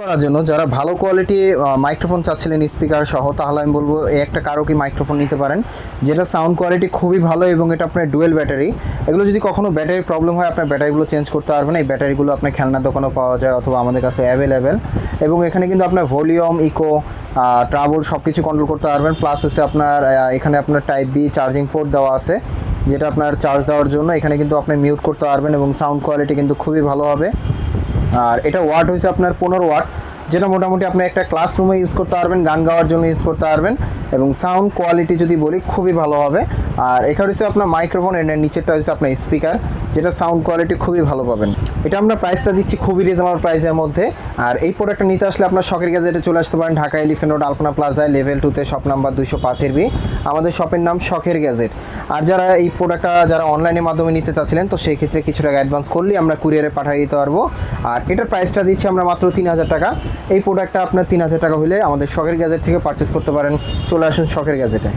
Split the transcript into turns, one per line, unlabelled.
করার জন্য যারা ভালো কোয়ালিটি মাইক্রোফোন চাচ্ছিলেন স্পিকার সহ, তাহলে আমি বলবো এই একটা কারোকি মাইক্রোফোন নিতে পারেন, যেটা সাউন্ড কোয়ালিটি খুবই ভালো এবং এটা আপনার ডুয়েল ব্যাটারি। এগুলো যদি কখনো ব্যাটারির প্রবলেম হয়, আপনার ব্যাটারিগুলো চেঞ্জ করতে পারবেন। এই ব্যাটারিগুলো আপনার খেলনার দোকানেও পাওয়া যায় অথবা আমাদের কাছে অ্যাভেলেবেল। এবং এখানে কিন্তু আপনার ভলিউম, ইকো, ট্রাবল সব কিছু কন্ট্রোল করতে পারবেন। প্লাস হচ্ছে আপনার এখানে আপনার টাইপ বি চার্জিং পোর্ট দেওয়া আছে, যেটা আপনার চার্জ দেওয়ার জন্য। এখানে কিন্তু আপনি মিউট করতে পারবেন এবং সাউন্ড কোয়ালিটি কিন্তু খুবই ভালো হবে। আর এটা ওয়াট হয়েছে আপনার 15 ওয়াট, যেটা মোটামুটি আপনি একটা ক্লাসরুমে ইউজ করতে পারবেন, গান গাওয়ার জন্য ইউজ করতে পারবেন। এবং সাউন্ড কোয়ালিটি যদি বলি খুবই ভালো হবে। আর এখানে হচ্ছে আপনার মাইক্রোফোন, এর নিচেরটা হচ্ছে আপনার স্পিকার, যেটা সাউন্ড কোয়ালিটি খুবই ভালো পাবেন। এটা আমরা প্রাইসটা দিচ্ছি খুবই রিজনেবল প্রাইসের মধ্যে। আর এই প্রোডাক্টটা নিতে আসলে আপনার শখের গ্যাজেটে চলে আসতে পারেন, ঢাকা এলিফ্যান্ট রোড আলপনা প্লাজায় লেভেল 2তে শপ নাম্বার 205 বি। আমাদের শপের নাম শখের গ্যাজেট। আর যারা এই প্রোডাক্টটা যারা অনলাইনের মাধ্যমে নিতে চাচ্ছিলেন, তো সেই ক্ষেত্রে কিছু টাকা অ্যাডভান্স করলেই আমরা কুরিয়ারে পাঠিয়ে দিতে পারবো। আর এটার প্রাইসটা দিচ্ছি আমরা মাত্র 3000 টাকা। এই প্রোডাক্টটা আপনার 3000 টাকা হলে আমাদের শখের গ্যাজেট থেকে পারচেস করতে পারেন। চলে আসুন শখের গ্যাজেটে।